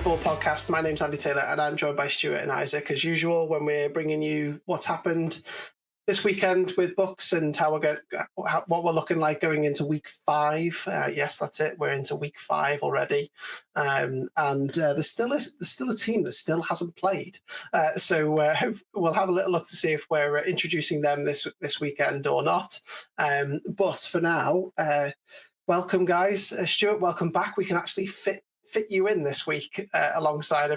Football Podcast. My name's Andy Taylor and I'm joined by Stuart and Isaac as usual when we're bringing you what's happened this weekend with BUCS and what we're looking like going into week 5. Yes, that's it. We're into week 5 already, and there's still a team that still hasn't played. So we'll have a little look to see if we're introducing them this weekend or not. But for now, welcome guys. Stuart, welcome back. We can actually fit you in this week alongside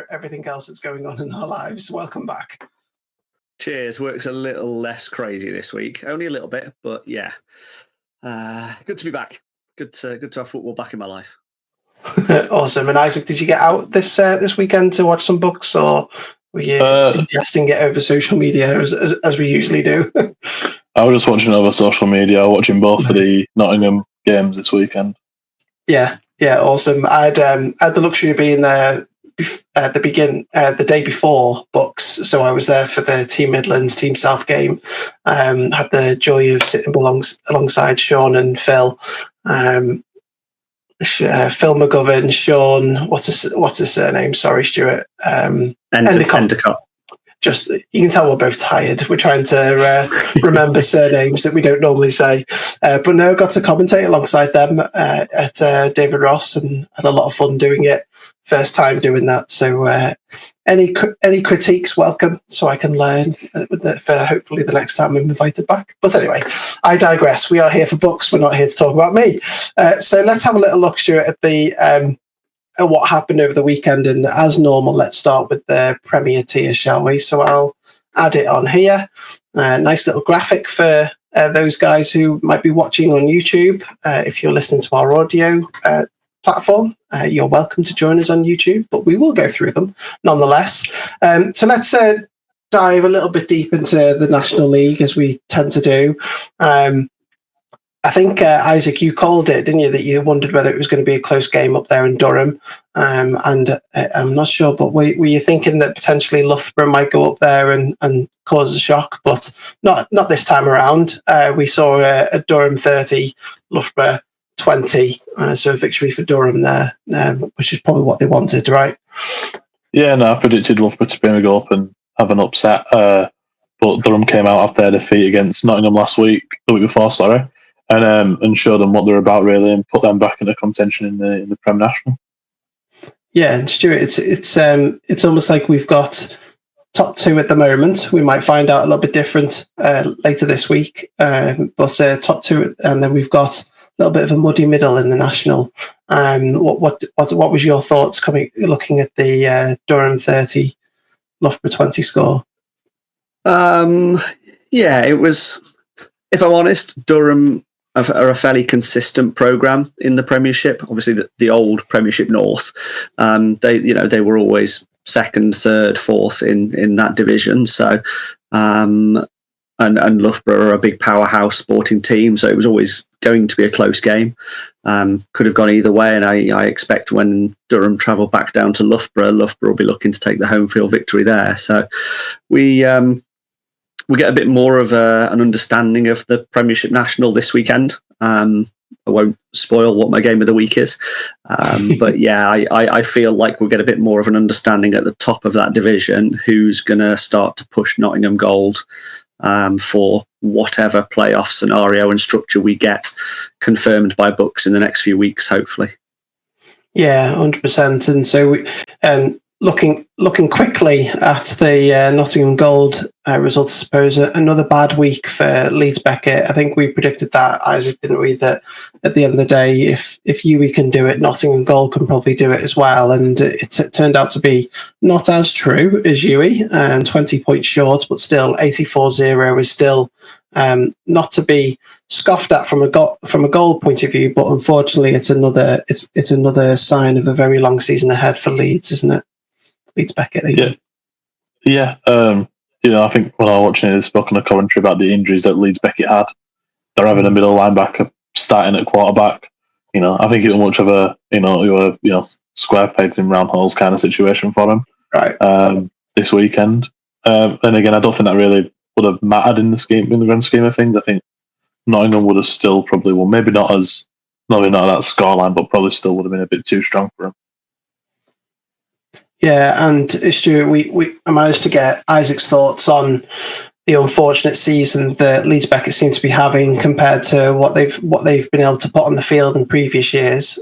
everything else that's going on in our lives. Welcome back. Cheers. Work's a little less crazy this week, only a little bit, but yeah, good to be back. Good to have football back in my life. Awesome. And Isaac, did you get out this weekend to watch some BUCS, or were you ingesting it over social media as we usually do? I was just watching over social media, watching both of the Nottingham games this weekend. Yeah, awesome. I had the luxury of being there the day before BUCS, so I was there for the Team Midlands, Team South game. Had the joy of sitting alongside Sean and Phil. Phil McGovern, Sean, what's his surname? Sorry, Stuart. Endicott. Just, you can tell we're both tired. We're trying to remember surnames that we don't normally say. But no, got to commentate alongside them at David Ross and had a lot of fun doing it. First time doing that. So any critiques, welcome, so I can learn for hopefully the next time I'm invited back. But anyway, I digress. We are here for BUCS. We're not here to talk about me. So let's have a little look, Stuart, at at what happened over the weekend. And as normal, let's start with the Premier tier, shall we? So I'll add it on here. Nice little graphic for those guys who might be watching on YouTube. If you're listening to our audio platform, you're welcome to join us on YouTube, but we will go through them nonetheless. So let's dive a little bit deep into the National League, as we tend to do. I think, Isaac, you called it, didn't you, that you wondered whether it was going to be a close game up there in Durham. And I'm not sure, but were you thinking that potentially Loughborough might go up there and cause a shock? But not this time around. We saw a Durham 30, Loughborough 20. So a victory for Durham there, which is probably what they wanted, right? Yeah, no, I predicted Loughborough to maybe go up and have an upset. But Durham came out after their defeat against Nottingham the week before, sorry. And show them what they're about, really, and put them back into contention in the Prem National. Yeah, and Stuart, it's almost like we've got top 2 at the moment. We might find out a little bit different later this week, but top 2, and then we've got a little bit of a muddy middle in the National. What was your thoughts looking at the Durham 30, Loughborough 20 score? Yeah, it was. If I'm honest, Durham are a fairly consistent programme in the Premiership. Obviously, the old Premiership North, they were always second, third, fourth in that division. So, and Loughborough are a big powerhouse sporting team, so it was always going to be a close game. Could have gone either way, and I expect when Durham travel back down to Loughborough will be looking to take the home field victory there. So we get a bit more of an understanding of the Premiership National this weekend. I won't spoil what my game of the week is. But yeah, I feel like we'll get a bit more of an understanding at the top of that division who's going to start to push Nottingham Gold for whatever playoff scenario and structure we get confirmed by BUCS in the next few weeks, hopefully. Yeah, 100%. And so looking quickly at the Nottingham Gold results, I suppose another bad week for Leeds Beckett. I think we predicted that, Isaac, didn't we? That at the end of the day, if Uwe can do it, Nottingham Gold can probably do it as well. And it turned out to be not as true as Uwe, 20 points short, but still 84-0 is still not to be scoffed at from a goal point of view. But unfortunately, it's another sign of a very long season ahead for Leeds, isn't it? Leeds Beckett. Yeah. I think when I was watching it, they spoke on a commentary about the injuries that Leeds Beckett had. They're having a middle linebacker starting at quarterback. I think it was much of a square pegs in round holes kind of situation for him. Right. This weekend. And again, I don't think that really would have mattered in the grand scheme of things. I think Nottingham would have still probably won. Maybe not at that scoreline, but probably still would have been a bit too strong for him. Yeah, and Stuart, I managed to get Isaac's thoughts on the unfortunate season that Leeds Beckett seem to be having compared to what they've been able to put on the field in previous years.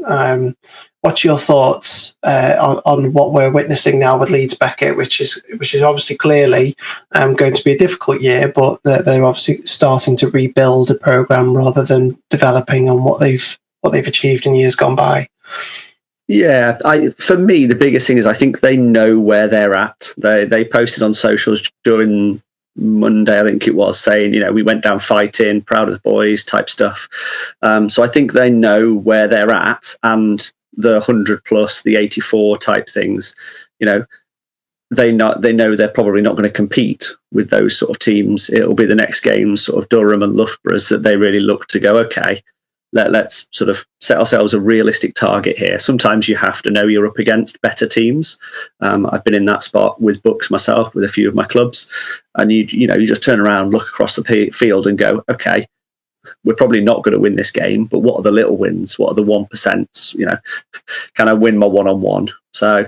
What's your thoughts on what we're witnessing now with Leeds Beckett, which is obviously clearly going to be a difficult year, but they're obviously starting to rebuild a program rather than developing on what they've achieved in years gone by. Yeah, for me, the biggest thing is I think they know where they're at. They posted on socials during Monday, I think it was, saying, we went down fighting, proud of the boys type stuff. So I think they know where they're at, and the 100 plus, the 84 type things, they know they're probably not going to compete with those sort of teams. It'll be the next games, sort of Durham and Loughborough's, that they really look to go, okay, let's sort of set ourselves a realistic target here. Sometimes you have to know you're up against better teams. I've been in that spot with BUCS myself, with a few of my clubs, and you just turn around, look across the field and go, okay, we're probably not going to win this game, but what are the little wins? What are the 1%? Can I win my one-on-one? So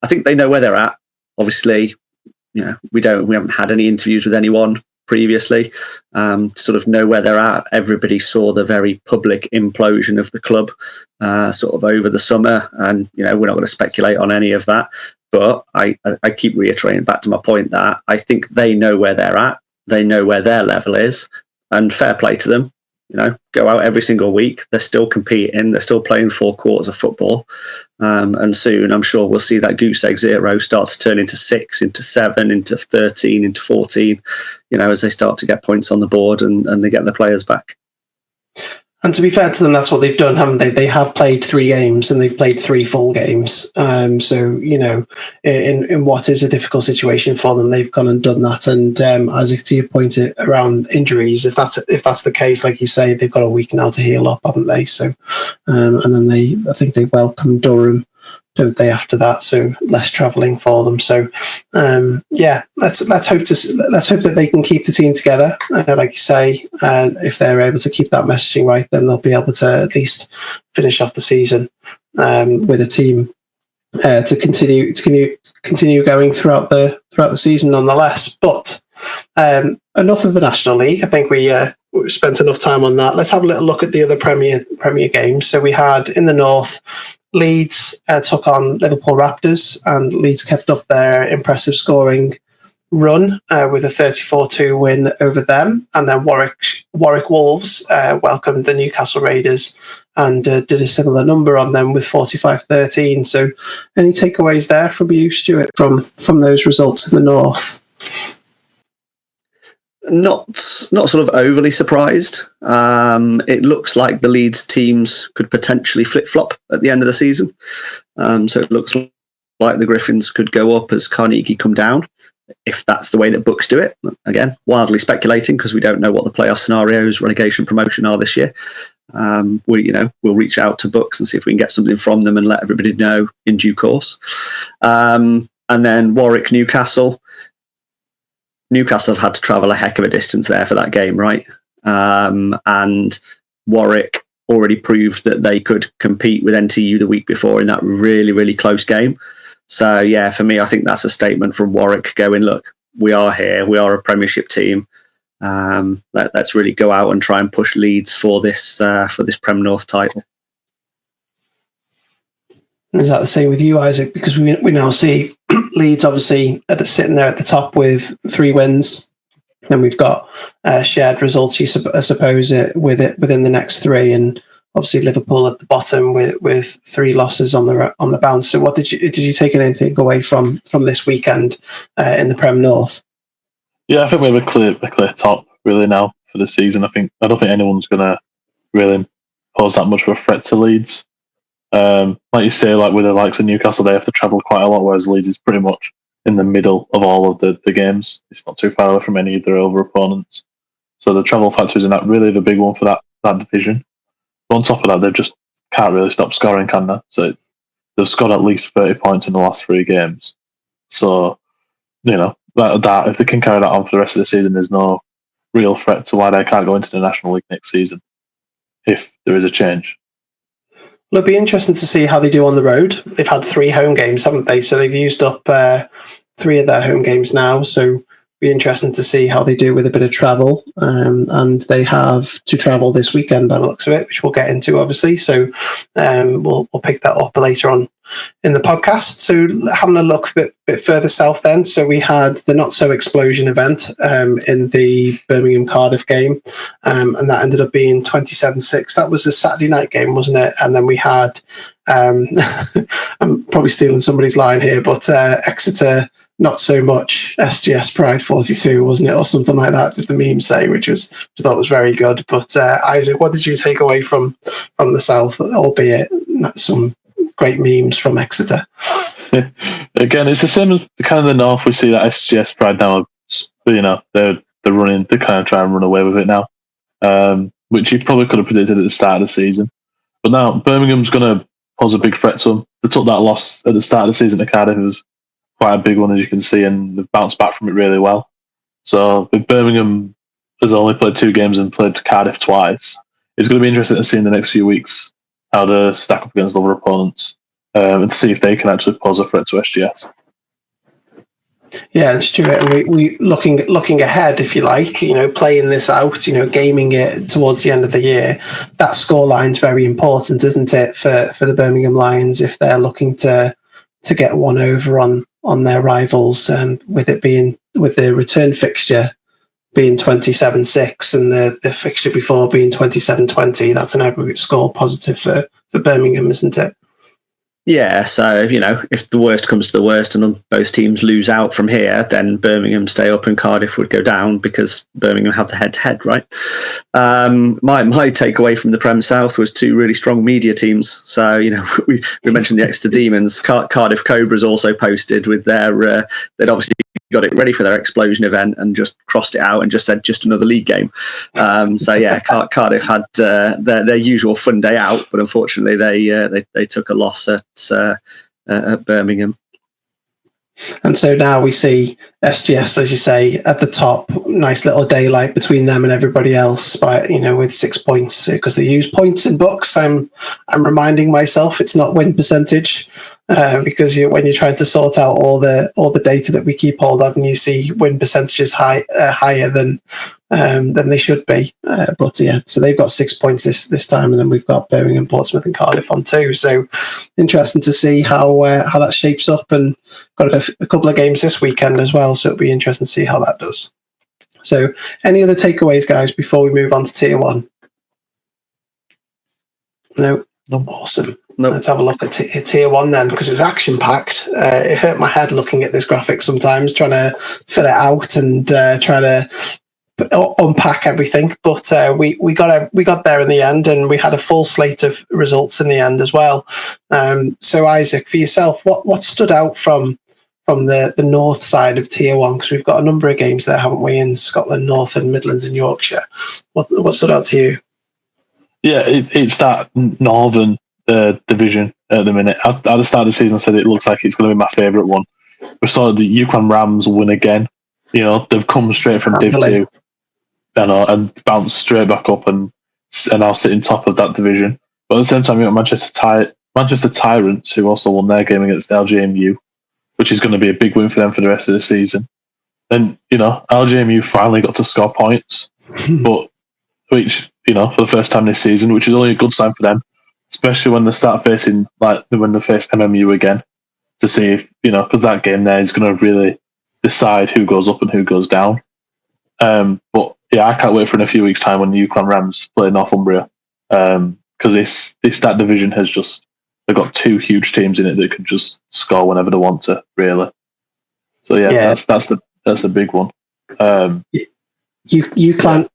I think they know where they're at. Obviously, we haven't had any interviews with anyone previously, sort of know where they're at. Everybody saw the very public implosion of the club sort of over the summer, and we're not going to speculate on any of that, but I keep reiterating back to my point that I think they know where they're at, they know where their level is, and fair play to them. Go out every single week. They're still competing. They're still playing 4 quarters of football. And soon, I'm sure we'll see that goose egg 0 start to turn into 6, into 7, into 13, into 14, as they start to get points on the board and they get the players back. And to be fair to them, that's what they've done, haven't they? They have played 3 games and they've played 3 full games. So, in what is a difficult situation for them, they've gone and done that. And Isaac, to your point around injuries, if that's the case, like you say, they've got a week now to heal up, haven't they? So, and then I think they welcome Durham, don't they, after that? So less travelling for them. So let's hope that they can keep the team together. Like you say, if they're able to keep that messaging right, then they'll be able to at least finish off the season with a team to continue going throughout the season, nonetheless. But enough of the National League. I think we spent enough time on that. Let's have a little look at the other Premier games. So we had in the North, Leeds took on Liverpool Raptors, and Leeds kept up their impressive scoring run with a 34-2 win over them. And then Warwick Wolves welcomed the Newcastle Raiders and did a similar number on them with 45-13. So any takeaways there from you, Stuart, from those results in the North? Not sort of overly surprised. It looks like the Leeds teams could potentially flip-flop at the end of the season. So it looks like the Griffins could go up as Carnegie come down, if that's the way that BUCS do it. Again, wildly speculating because we don't know what the playoff scenarios, relegation, promotion are this year. We'll reach out to BUCS and see if we can get something from them and let everybody know in due course. And then Warwick, Newcastle. Newcastle have had to travel a heck of a distance there for that game, right? And Warwick already proved that they could compete with NTU the week before in that really, really close game. So, yeah, for me, I think that's a statement from Warwick going, look, we are here. We are a Premiership team. Let's really go out and try and push Leeds for this Prem North title. Is that the same with you, Isaac? Because we now see Leeds obviously sitting there at the top with 3 wins. Then we've got shared results, I suppose, within the next 3, and obviously Liverpool at the bottom with 3 losses on the bounce. So, what did you take anything away from this weekend in the Prem North? Yeah, I think we have a clear top really now for the season. I don't think anyone's going to really pose that much of a threat to Leeds. Like you say, like with the likes of Newcastle, they have to travel quite a lot, whereas Leeds is pretty much in the middle of all of the games. It's not too far away from any of their over opponents. So the travel factor isn't that really the big one for that division. But on top of that, they just can't really stop scoring, can they? So they've scored at least 30 points in the last 3 games. So, that if they can carry that on for the rest of the season, there's no real threat to why they can't go into the National League next season if there is a change. It'll be interesting to see how they do on the road. They've had 3 home games, haven't they? So they've used up 3 of their home games now. So be interesting to see how they do with a bit of travel. And they have to travel this weekend by the looks of it, which we'll get into, obviously. So we'll pick that up later on in the podcast. So having a look a bit further south then. So we had the Not So Explosion event in the Birmingham Cardiff game. And that ended up being 27-6. That was a Saturday night game, wasn't it? And then we had, I'm probably stealing somebody's line here, but Exeter Not So Much, SGS Pride 42, wasn't it? Or something like that, did the meme say, which I thought was very good. But Isaac, what did you take away from the south, albeit some great memes from Exeter? Again, it's the same as the kind of the north. We see that SGS Pride now, they're running, they kind of try and run away with it now, which you probably could have predicted at the start of the season. But now Birmingham's going to pose a big threat to them. They took that loss at the start of the season to Cardiff. It was quite a big one, as you can see, and they've bounced back from it really well. So if Birmingham has only played 2 games and played Cardiff twice, it's going to be interesting to see in the next few weeks how they stack up against other opponents, and to see if they can actually pose a threat to SGS. Yeah, and Stuart, and we looking ahead, if you like, playing this out, gaming it towards the end of the year. That scoreline's very important, isn't it, for the Birmingham Lions if they're looking to get one over on their rivals, with the return fixture being 27-6 and the fixture before being 27-20. That's an aggregate score positive for Birmingham, isn't it? Yeah, so, if the worst comes to the worst and both teams lose out from here, then Birmingham stay up and Cardiff would go down because Birmingham have the head-to-head, right? My takeaway from the Prem South was 2 really strong media teams. So, we mentioned the Exeter Demons. Cardiff Cobras also posted with their, they'd obviously got it ready for their Explosion event and just crossed it out and just said just another league game. So yeah, Cardiff had their usual fun day out, but unfortunately they took a loss at Birmingham. And so now we see SGS, as you say, at the top. Nice little daylight between them and everybody else, with 6 points, because they use points in BUCS. I'm reminding myself it's not win percentage, because when you're trying to sort out all the data that we keep hold of, and you see win percentages higher than they should be. But yeah, so they've got 6 points this time, and then we've got Birmingham, Portsmouth, and Cardiff on 2. So interesting to see how that shapes up, and got a couple of games this weekend as well. So it'll be interesting to see how that does. So, any other takeaways, guys, before we move on to Tier 1? No. Awesome. Nope. Let's have a look at Tier 1 then, because it was action-packed. It hurt my head looking at this graphic sometimes, trying to fill it out and trying to unpack everything. But we got there in the end, and we had a full slate of results in the end as well. So, Isaac, for yourself, what stood out from the north side of Tier 1? Because we've got a number of games there, haven't we, in Scotland, North and Midlands and Yorkshire. What stood out to you? Yeah, it's that northern division at the minute. At the start of the season, I said it looks like it's going to be my favourite one. We saw the UCLan Rams win again. They've come straight from Div 2 and bounced straight back up and now sitting top of that division. But at the same time, you've got Manchester Tyrants, who also won their game against LJMU, which is going to be a big win for them for the rest of the season. And, LJMU finally got to score points, but which, for the first time this season, which is only a good sign for them, especially when they start facing, when they face MMU again, to see if, because that game there is going to really decide who goes up and who goes down. But yeah, I can't wait for in a few weeks' time when the UCLan Rams play Northumbria, because that division has they've got 2 huge teams in it that can just score whenever they want to, really. So yeah. that's the big one. UCLan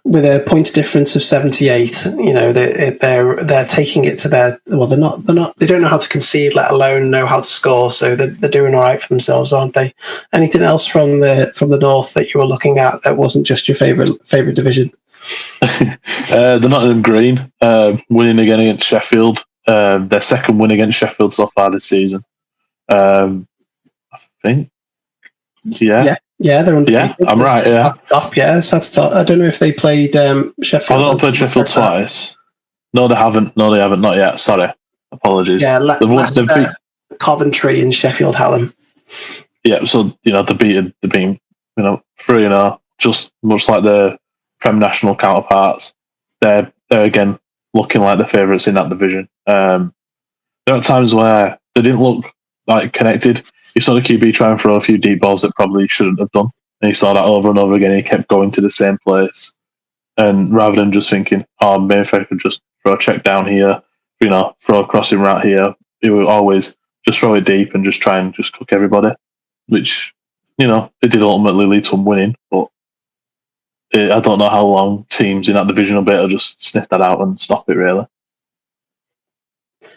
with a points difference of 78. They're taking it to their. Well, they're not. They don't know how to concede, let alone know how to score. So they're doing all right for themselves, aren't they? Anything else from the north that you were looking at that wasn't just your favorite division? The Nottingham Green winning again against Sheffield. Their second win against Sheffield so far this season. I think. Yeah. Yeah, they're undefeated. Yeah, I'm right. Yeah, at the top. Yeah, so that's top. I don't know if they played Sheffield. I don't played Sheffield twice. No, they haven't. Not yet. Sorry. Apologies. Yeah, Coventry and Sheffield Hallam. Yeah, so they're being 3-0, just much like the Prem National counterparts. They're again looking like the favourites in that division. There are times where they didn't look like connected. You saw the QB try and throw a few deep balls that probably shouldn't have done, and you saw that over and over again. He kept going to the same place, and rather than just thinking, "Oh, maybe if I could just throw a check down here, throw a crossing route here," he would always just throw it deep and just try and just cook everybody, which, it did ultimately lead to him winning. But I don't know how long teams in that division will be able to just sniff that out and stop it, really.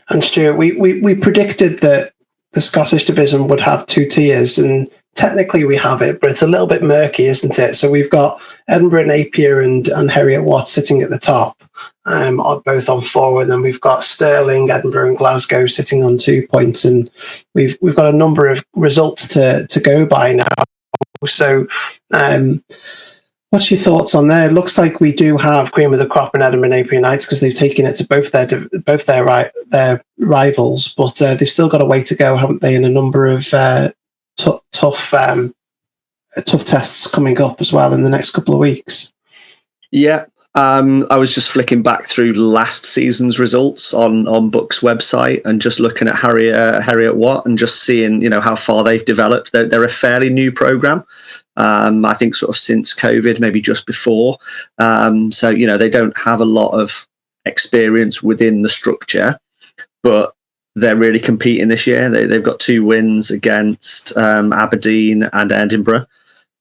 And Stuart, we predicted that the Scottish division would have 2 tiers, and technically we have it, but it's a little bit murky, isn't it? So we've got Edinburgh, Napier and Heriot-Watt sitting at the top, both on 4, and then we've got Stirling, Edinburgh and Glasgow sitting on 2 points, and we've got a number of results to go by now. So what's your thoughts on there? It looks like we do have cream of the crop in Edinburgh Napier Knights because they've taken it to both their rivals, but they've still got a way to go, haven't they, in a number of tough tests coming up as well in the next couple of weeks. Yeah. I was just flicking back through last season's results on BUCS website and just looking at Heriot-Watt and just seeing, how far they've developed. They're a fairly new program. I think sort of since COVID, maybe just before. So, they don't have a lot of experience within the structure, but they're really competing this year. They've got 2 wins against Aberdeen and Edinburgh.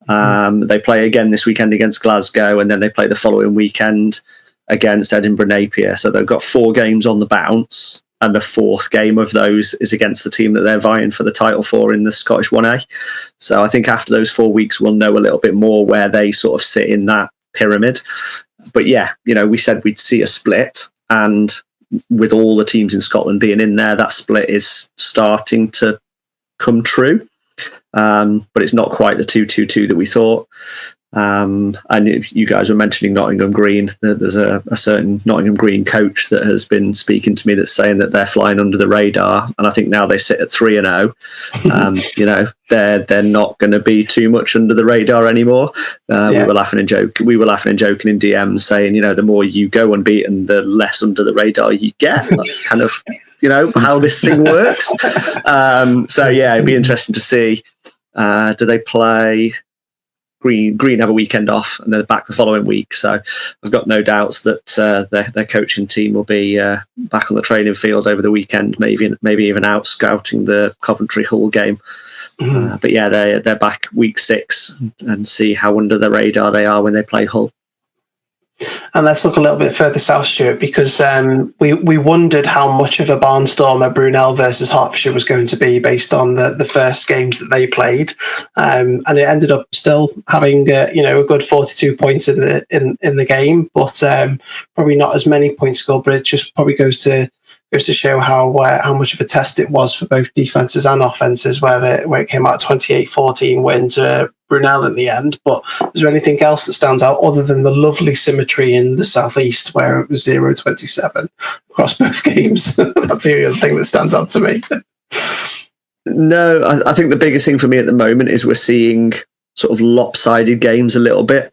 They play again this weekend against Glasgow, and then they play the following weekend against Edinburgh Napier. So they've got 4 games on the bounce, and the 4th game of those is against the team that they're vying for the title for in the Scottish 1A. So I think after those 4 weeks, we'll know a little bit more where they sort of sit in that pyramid. But yeah, we said we'd see a split, and with all the teams in Scotland being in there, that split is starting to come true. But it's not quite the 2-2-2 that we thought. And you guys were mentioning Nottingham Green. There's a certain Nottingham Green coach that has been speaking to me that's saying that they're flying under the radar. And I think now they sit at 3-0. They're not going to be too much under the radar anymore. We were laughing and joking in DMs saying, the more you go unbeaten, the less under the radar you get. That's kind of how this thing works. So yeah, it'd be interesting to see. Do they play? Green have a weekend off and they're back the following week. So I've got no doubts that their coaching team will be back on the training field over the weekend, maybe even out scouting the Coventry Hull game. But yeah, they're back week 6 and see how under the radar they are when they play Hull. And let's look a little bit further south, Stuart, because we wondered how much of a barnstormer Brunel versus Hertfordshire was going to be based on the first games that they played, and it ended up still having a good 42 points in the game, but probably not as many points scored. But it just probably goes to show how much of a test it was for both defences and offences, where it came out 28-14 win to Brunel in the end. But is there anything else that stands out other than the lovely symmetry in the southeast where it was 0-27 across both games? That's the other thing that stands out to me. No, I think the biggest thing for me at the moment is we're seeing sort of lopsided games a little bit.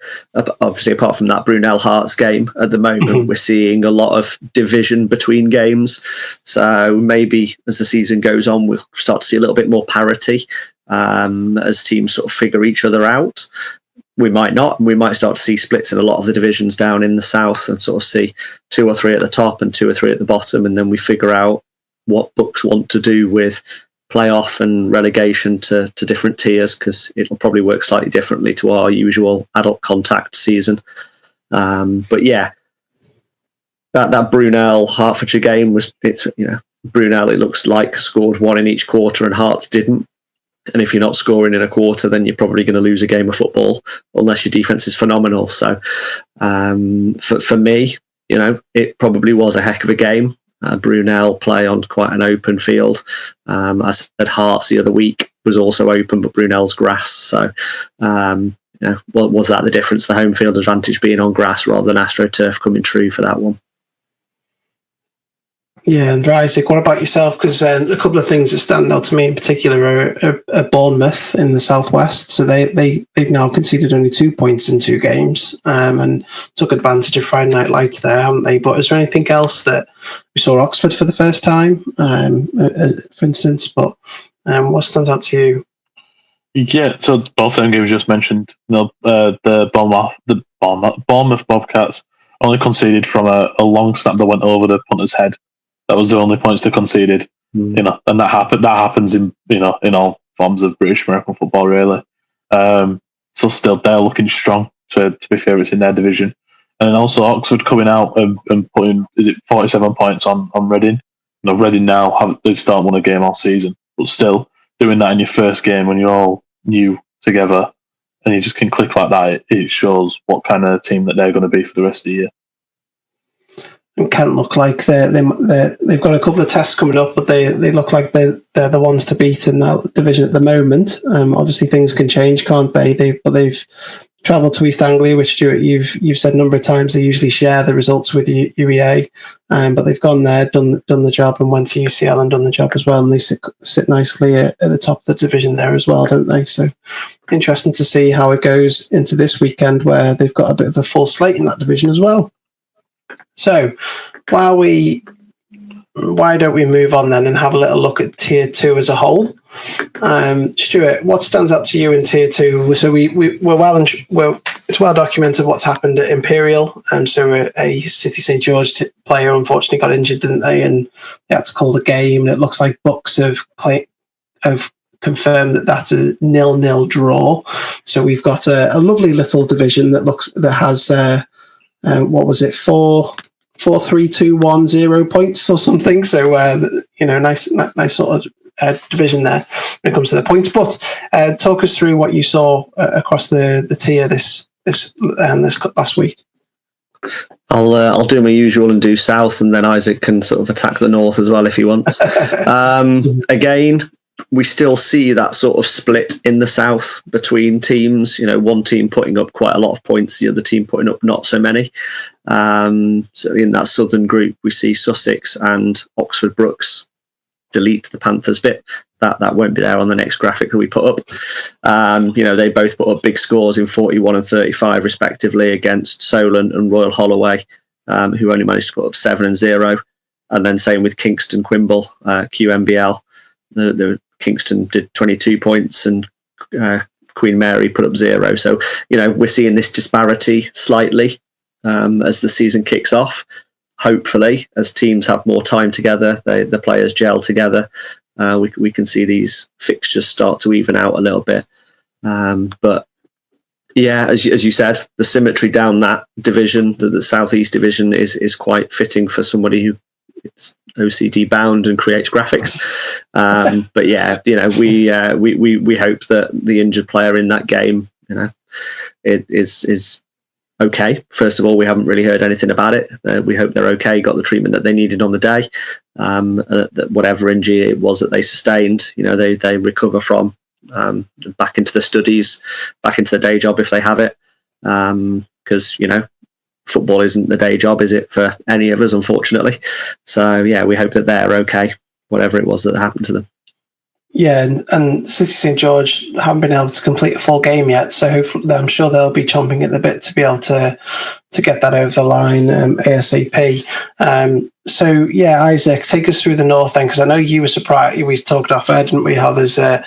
Obviously, apart from that Brunel Hearts game at the moment, we're seeing a lot of division between games. So maybe as the season goes on, we'll start to see a little bit more parity as teams sort of figure each other out. We might not. We might start to see splits in a lot of the divisions down in the south and sort of see 2 or 3 at the top and 2 or 3 at the bottom. And then we figure out what BUCS want to do with playoff and relegation to different tiers, because it'll probably work slightly differently to our usual adult contact season. But yeah, that Brunel Hertfordshire game Brunel, it looks like, scored 1 in each quarter and Hearts didn't. And if you're not scoring in a quarter, then you're probably going to lose a game of football unless your defense is phenomenal. So for me, it probably was a heck of a game. Brunel play on quite an open field. I said Hearts the other week was also open, but Brunel's grass. So, was that the difference? The home field advantage being on grass rather than AstroTurf coming true for that one? Yeah, and Isaac, what about yourself? Because a couple of things that stand out to me in particular are Bournemouth in the southwest. So they've now conceded only 2 points in 2 games, and took advantage of Friday Night Lights there, haven't they? But is there anything else that we saw Oxford for the first time, for instance? But what stands out to you? Yeah, so both them games just mentioned. The Bournemouth Bobcats only conceded from a long snap that went over the punter's head. That was the only points they conceded. And that happens in in all forms of British American football, really. So still, they're looking strong to be favourites in their division. And then also Oxford coming out and putting 47 points on Reading. Reading now they still won a game all season, but still doing that in your first game when you're all new together and you just can click like that, it shows what kind of team that they're going to be for the rest of the year. And Kent look like they've got a couple of tests coming up, but they look like they're the ones to beat in that division at the moment. Obviously, things can change, can't they? They've travelled to East Anglia, which Stuart, you've said a number of times. They usually share the results with UEA, but they've gone there, done the job, and went to UCL and done the job as well. And they sit nicely at the top of the division there as well, don't they? So interesting to see how it goes into this weekend, where they've got a bit of a full slate in that division as well. So, why don't we move on then and have a little look at Tier 2 as a whole? Stuart, what stands out to you in Tier 2? So it's well documented what's happened at Imperial. So a City St George player unfortunately got injured, didn't they? And they had to call the game. And it looks like BUCS have confirmed that that's a 0-0 draw. So we've got a lovely little division that has what was it, 4-3-2-1-0 points or something. So nice sort of division there when it comes to the points. But talk us through what you saw across the tier this last week. I'll do my usual and do south, and then Isaac can sort of attack the north as well if he wants. Again, we still see that sort of split in the south between teams. One team putting up quite a lot of points, the other team putting up not so many. So in that southern group, we see Sussex and Oxford Brookes. Delete the Panthers bit. That won't be there on the next graphic that we put up. They both put up big scores in 41 and 35 respectively against Solent and Royal Holloway, who only managed to put up 7 and 0. And then same with Kingston Quimble, QMBL. The Kingston did 22 points and Queen Mary put up 0. So, we're seeing this disparity slightly as the season kicks off. Hopefully, as teams have more time together, the players gel together, we can see these fixtures start to even out a little bit. But yeah, as you said, the symmetry down that division, the Southeast division, is quite fitting for somebody who is OCD bound and creates graphics. But yeah, we hope that the injured player in that game, it is okay. First of all, we haven't really heard anything about it. We hope they're okay, got the treatment that they needed on the day. That whatever injury it was that they sustained, they recover from, back into the studies, back into the day job if they have it. Because, football isn't the day job, is it, for any of us, unfortunately? So, yeah, we hope that they're okay, whatever it was that happened to them. Yeah, and City St George haven't been able to complete a full game yet, so hopefully, I'm sure they'll be chomping at the bit to be able to get that over the line ASAP. So yeah, Isaac, take us through the north then, because I know you were surprised. We talked off air, didn't we? How there's a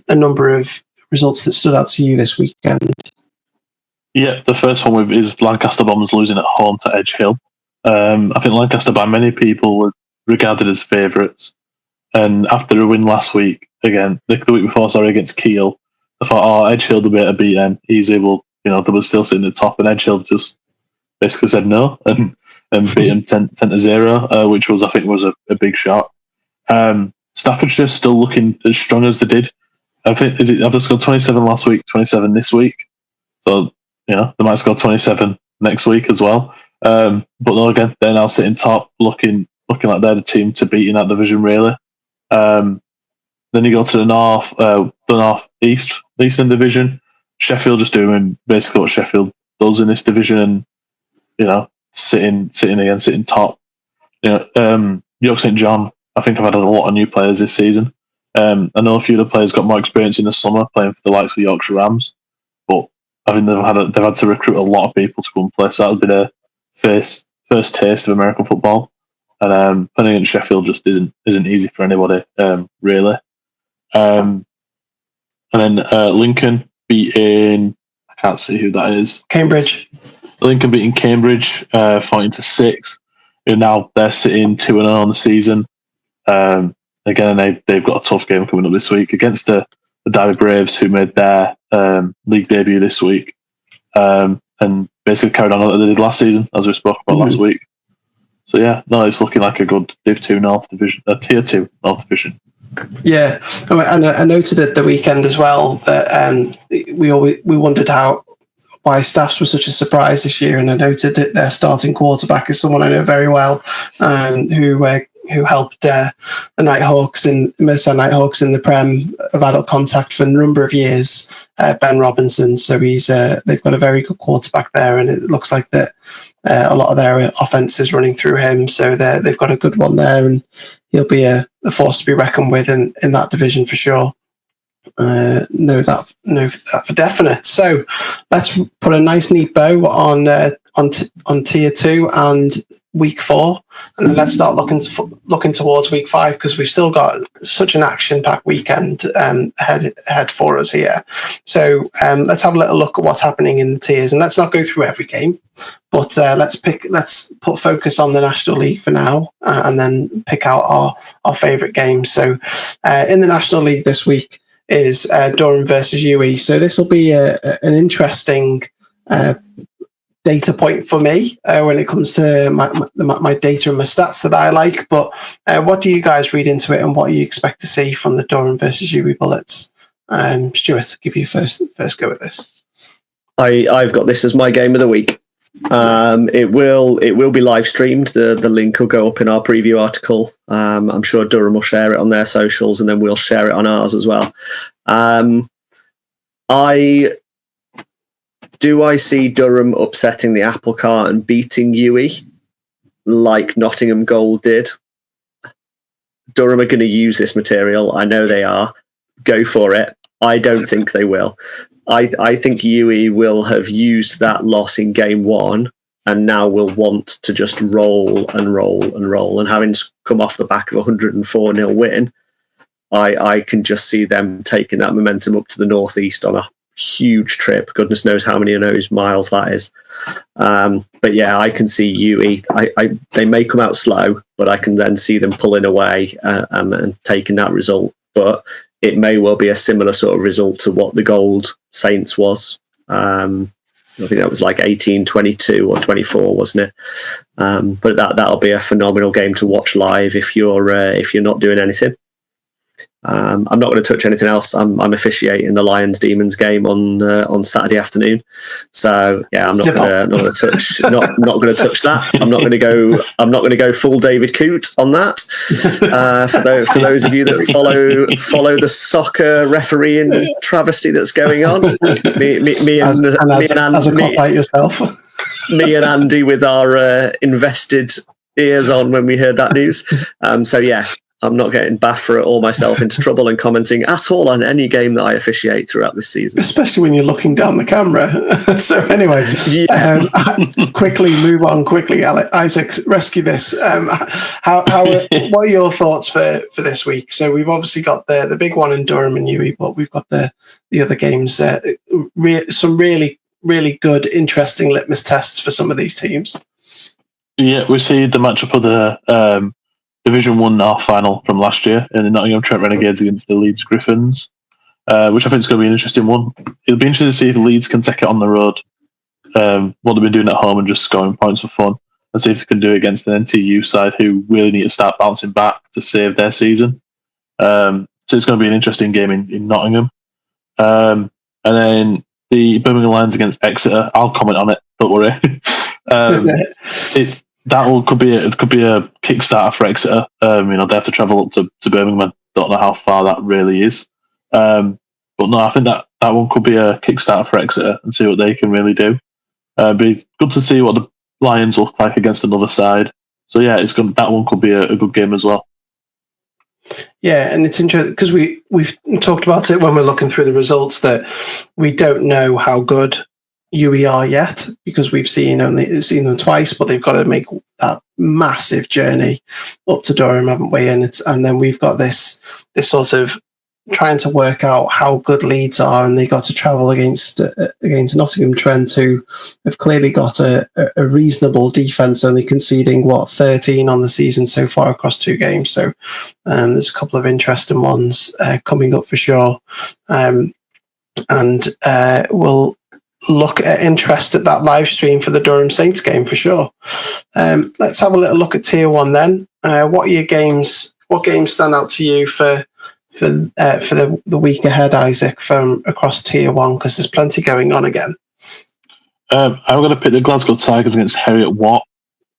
number of results that stood out to you this weekend. Yeah, the first one is Lancaster Bombers losing at home to Edge Hill. I think Lancaster, by many people, were regarded as favourites. And after a win last week, again, the week before, against Kiel, I thought, Edge Hill will be able to beat them easy. Well, they were still sitting at the top, and Edge Hill just basically said no and beat them 10-0, which I think was a big shot. Staffordshire still looking as strong as they did. I think have they scored 27 last week, 27 this week. So they might score 27 next week as well. But no, again, they're now sitting top, looking like they're the team to beat in that division, really. Then you go to the north eastern division. Sheffield just doing basically what Sheffield does in this division, and sitting top. York St John, I think, have had a lot of new players this season. I know a few of the players got more experience in the summer playing for the likes of Yorkshire Rams, but I think they've had to recruit a lot of people to come and play. So that'll be their first taste of American football. And playing against Sheffield just isn't easy for anybody, really. And then Lincoln beating, I can't see who that is. Cambridge. Lincoln beating Cambridge 14-6. And now they're sitting 2-0 on the season. Again, they've got a tough game coming up this week against the Derby Braves, who made their league debut this week, and basically carried on what they did last season, as we spoke about last week. So yeah, no, it's looking like a good Div 2 North Division, Tier 2 North Division. Yeah, and I noted at the weekend as well that we wondered why Staffs was such a surprise this year, and I noted that their starting quarterback is someone I know very well, who helped the Nighthawks in Merseyside Nighthawks in the Prem of adult contact for a number of years, Ben Robinson. So they've got a very good quarterback there, and it looks like that a lot of their offense is running through him. So they've got a good one there, and he'll be a force to be reckoned with in that division for sure. Know that for definite. So let's put a nice neat bow on Tier 2 and Week 4, and then let's start looking towards Week 5, because we've still got such an action-packed weekend ahead for us here. So let's have a little look at what's happening in the tiers, and let's not go through every game, but let's put focus on the National League for now, and then pick out our favourite games. So in the National League this week is Durham versus UE. So this will be an interesting data point for me when it comes to my data and my stats that I like. But what do you guys read into it, and what do you expect to see from the Durham versus UE Bullets? Stuart, I'll give you first go at this. I've got this as my game of the week. Nice. It will be live streamed. The link will go up in our preview article. I'm sure Durham will share it on their socials, and then we'll share it on ours as well. I see Durham upsetting the apple cart and beating UE like Nottingham Gold did. Durham are going to use this material. I know they are. Go for it. I don't think they will. I think UE will have used that loss in game 1 and now will want to just roll and roll and roll. And having come off the back of a 104-0 win, I can just see them taking that momentum up to the northeast on a huge trip. Goodness knows how many of those miles that is. But yeah, I can see UE. They may come out slow, but I can then see them pulling away and taking that result. But it may well be a similar sort of result to what the Gold Saints was. I think that was like 18-22 or 24, wasn't it? But that'll be a phenomenal game to watch live if you're not doing anything. I'm not going to touch anything else. I'm officiating the Lions Demons game on Saturday afternoon, so yeah, I'm not going to touch that. I'm not going to go full David Coote on that. For those of you that follow the soccer refereeing travesty that's going on, me and Andy with our invested ears on when we heard that news. So yeah. I'm not getting Bafra or myself into trouble and commenting at all on any game that I officiate throughout this season. Especially when you're looking down the camera. So anyway, quickly move on quickly. Isaac, rescue this. What are your thoughts for this week? So we've obviously got the big one in Durham and UE, but we've got the other games. Some really, really good, interesting litmus tests for some of these teams. Yeah, we see the matchup of the Division 1 North final from last year in the Nottingham Trent Renegades against the Leeds Griffins, which I think is going to be an interesting one. It'll be interesting to see if Leeds can take it on the road, what they've been doing at home and just scoring points for fun, and see if they can do it against an NTU side who really need to start bouncing back to save their season. So it's going to be an interesting game in Nottingham. And then the Birmingham Lions against Exeter, I'll comment on it, don't worry. Could be a Kickstarter for Exeter. They have to travel up to Birmingham. I don't know how far that really is. But no, I think that one could be a Kickstarter for Exeter and see what they can really do. Be good to see what the Lions look like against another side. So yeah, that one could be a good game as well. Yeah, and it's interesting because we've talked about it when we're looking through the results that we don't know how good UE are yet because we've seen them twice, but they've got to make that massive journey up to Durham, haven't we? And then we've got this sort of trying to work out how good Leeds are, and they got to travel against Nottingham Trent, who have clearly got a reasonable defence, only conceding 13 on the season so far across 2 games. So there's a couple of interesting ones coming up for sure, and we'll look at interest at that live stream for the Durham Saints game for sure. Let's have a little look at Tier 1 then. What are your games? What games stand out to you for the week ahead, Isaac, from across Tier 1? Because there's plenty going on again. I'm going to pick the Glasgow Tigers against Heriot Watt.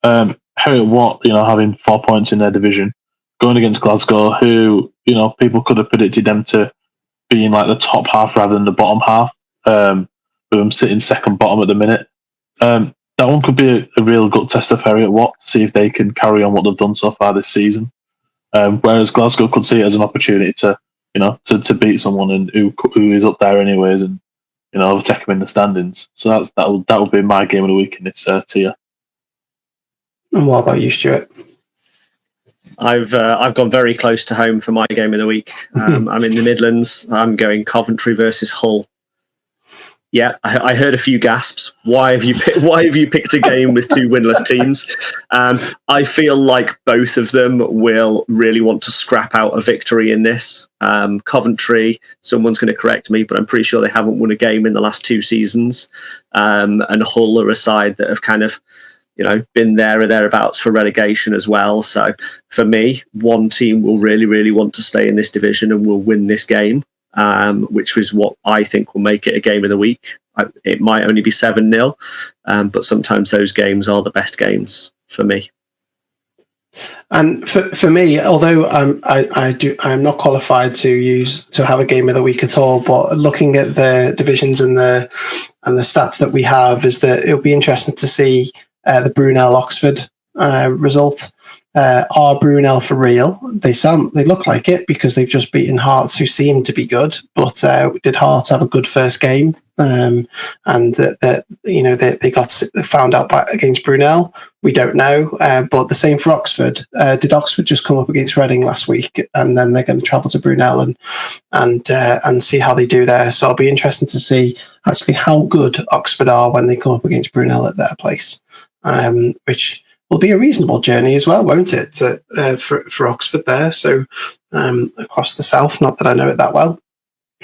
Heriot Watt, having 4 points in their division, going against Glasgow, who, people could have predicted them to be in like the top half rather than the bottom half. With them sitting second bottom at the minute. That one could be a real good test of Heriot Watt to see if they can carry on what they've done so far this season. Whereas Glasgow could see it as an opportunity to beat someone who is up there anyways, and overtake them in the standings. So that will be my game of the week in this tier. And what about you, Stuart? I've gone very close to home for my game of the week. I'm in the Midlands. I'm going Coventry versus Hull. Yeah, I heard a few gasps. Why have you picked a game with 2 winless teams? I feel like both of them will really want to scrap out a victory in this. Coventry, someone's going to correct me, but I'm pretty sure they haven't won a game in the last 2 seasons. And Hull are a side that have kind of, been there or thereabouts for relegation as well. So for me, one team will really, really want to stay in this division and will win this game. Which is what I think will make it a game of the week. It might only be 7-0, but sometimes those games are the best games for me. And for me, although I'm not qualified to have a game of the week at all, but looking at the divisions and the stats that we have, is that it'll be interesting to see the Brunel Oxford result. Are Brunel for real? They look like it because they've just beaten Hearts, who seem to be good. But did Hearts have a good first game? And they got found out against Brunel. We don't know. But the same for Oxford. Did Oxford just come up against Reading last week, and then they're going to travel to Brunel and see how they do there? So it'll be interesting to see actually how good Oxford are when they come up against Brunel at their place, which will be a reasonable journey as well, won't it, for Oxford there? So across the south, not that I know it that well.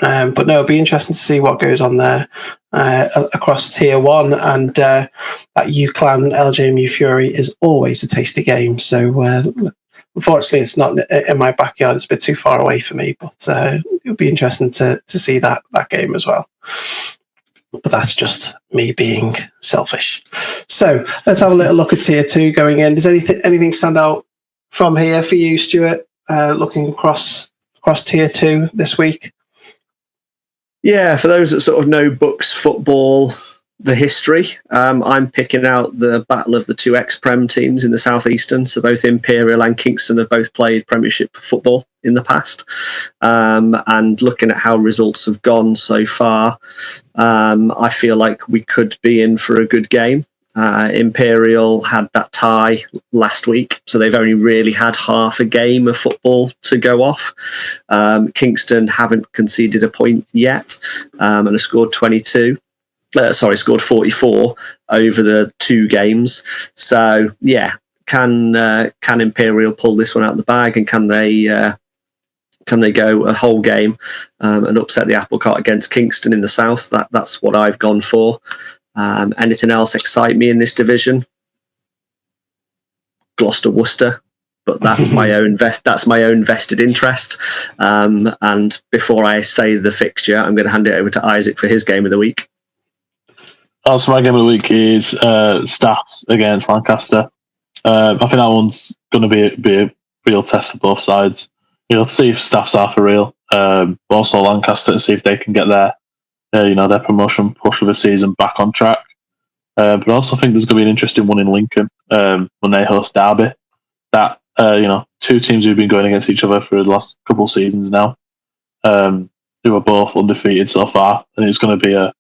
But no, it'll be interesting to see what goes on there across Tier 1. And that UClan LJMU Fury is always a tasty game. So unfortunately, it's not in my backyard. It's a bit too far away for me, but it'll be interesting to see that game as well. But that's just me being selfish. So let's have a little look at Tier 2 going in. Does anything stand out from here for you, Stuart, looking across Tier 2 this week? Yeah, for those that sort of know BUCS football, the history, I'm picking out the battle of the 2 ex-Prem teams in the Southeastern. So both Imperial and Kingston have both played Premiership football in the past. And looking at how results have gone so far, I feel like we could be in for a good game. Imperial had that tie last week, so they've only really had half a game of football to go off. Kingston haven't conceded a point yet, and have scored 44 over the 2 games. So yeah, can Imperial pull this one out of the bag, and can they go a whole game and upset the apple cart against Kingston in the south? That's what I've gone for. Anything else excite me in this division? Gloucester Worcester, but that's my own vested interest. And before I say the fixture, I'm going to hand it over to Isaac for his game of the week. Oh, so my game of the week is Staffs against Lancaster. I think that one's going to be a real test for both sides. See if Staffs are for real. But also Lancaster, to see if they can get their promotion push of the season back on track. But I also think there's going to be an interesting one in Lincoln when they host Derby. That two teams who've been going against each other for the last couple of seasons now, who are both undefeated so far, and it's going to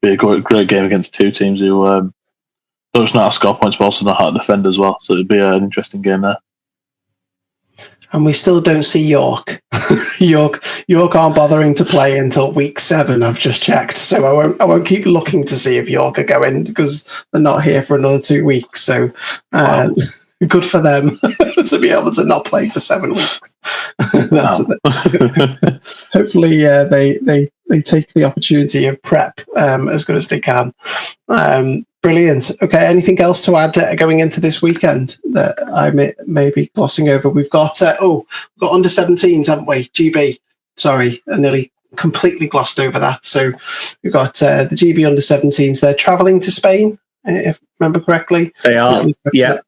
be a great game against two teams who don't just know how to score points, but also know how to defend as well. So it'd be an interesting game there. And we still don't see York. York aren't bothering to play until week 7. I've just checked, so I won't keep looking to see if York are going because they're not here for another 2 weeks. So good for them to be able to not play for 7 weeks. Hopefully, they take the opportunity of prep as good as they can. Brilliant. Okay, anything else to add going into this weekend that I may be glossing over? We've got we've got under 17s, haven't we? GB. Sorry, I nearly completely glossed over that. So we've got the GB under 17s. They're travelling to Spain, if I remember correctly. They are. Yeah.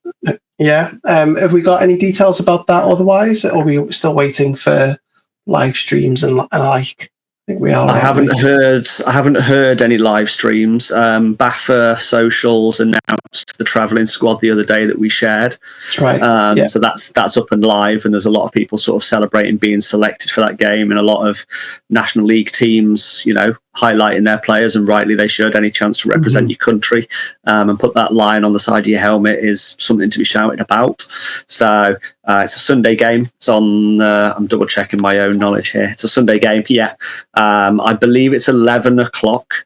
Yeah. Have we got any details about that otherwise? Or are we still waiting for live streams and like? I think we are. I haven't heard any live streams. BAFA Socials announced the travelling squad the other day that we shared. That's right. So that's up and live, and there's a lot of people sort of celebrating being selected for that game, and a lot of National League teams, highlighting their players, and rightly they should. Any chance to represent your country and put that lion on the side of your helmet is something to be shouted about. So it's a Sunday game. It's on. I'm double checking my own knowledge here. It's a Sunday game. Yeah, I believe it's 11 o'clock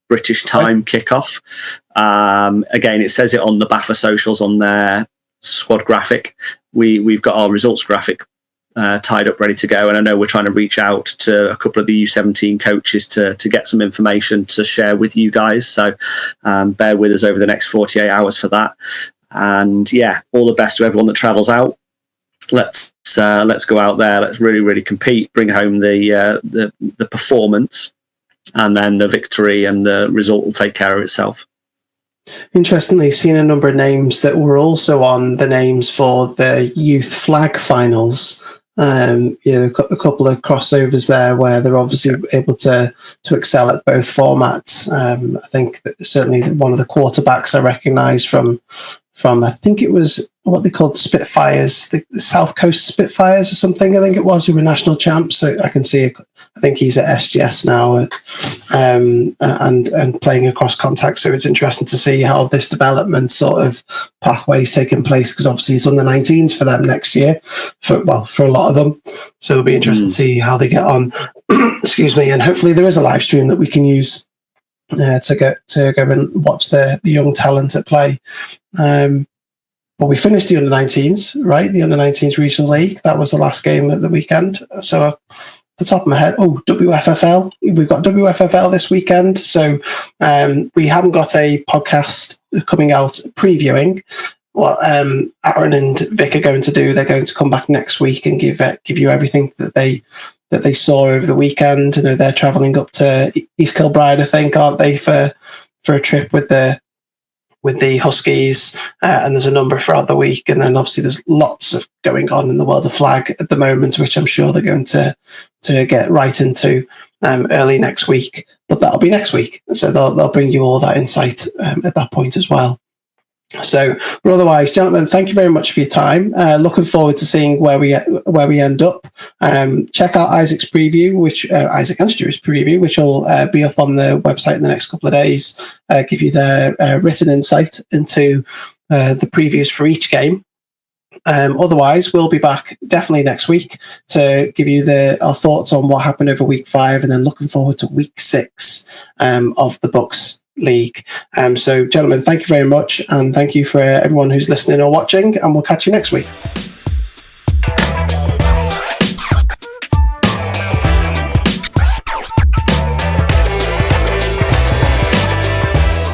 British time kickoff. Again, it says it on the BAFA Socials on their squad graphic. We've got our results graphic tied up, ready to go. And I know we're trying to reach out to a couple of the U17 coaches to get some information to share with you guys. So bear with us over the next 48 hours for that. And yeah, all the best to everyone that travels out. Let's go out there. Let's really, really compete. Bring home the performance, and then the victory and the result will take care of itself. Interestingly, seen a number of names that were also on the names for the youth flag finals. A couple of crossovers there where they're obviously able to excel at both formats. I think that certainly one of the quarterbacks I recognise from I think it was what they called Spitfires, the South Coast Spitfires or something. I think it was, who were national champs. So I can see. I think he's at SGS now, and playing across contact. So it's interesting to see how this development sort of pathway is taking place, because obviously it's on the 19s for them next year, for a lot of them. So it'll be interesting to see how they get on. Excuse me, and hopefully there is a live stream that we can use to go and watch the young talent at play. But we finished the under 19s, right? The under 19s regional league. That was the last game at the weekend. So the top of my head, WFFL. We've got WFFL this weekend. So we haven't got a podcast coming out previewing what Aaron and Vic are going to do. They're going to come back next week and give you everything that they saw over the weekend. They're travelling up to East Kilbride, I think, aren't they, for a trip with the Huskies, and there's a number throughout the week. And then obviously there's lots of going on in the world of flag at the moment, which I'm sure they're going to get right into early next week. But that'll be next week, so they'll bring you all that insight at that point as well. So, but otherwise, gentlemen, thank you very much for your time. Looking forward to seeing where we end up. Check out Isaac's preview, Isaac and Stuart's preview, which will be up on the website in the next couple of days. Give you their written insight into the previews for each game. Otherwise, we'll be back definitely next week to give you our thoughts on what happened over week 5, and then looking forward to week 6 of the BUCS League. So, gentlemen, thank you very much, and thank you for everyone who's listening or watching, and we'll catch you next week.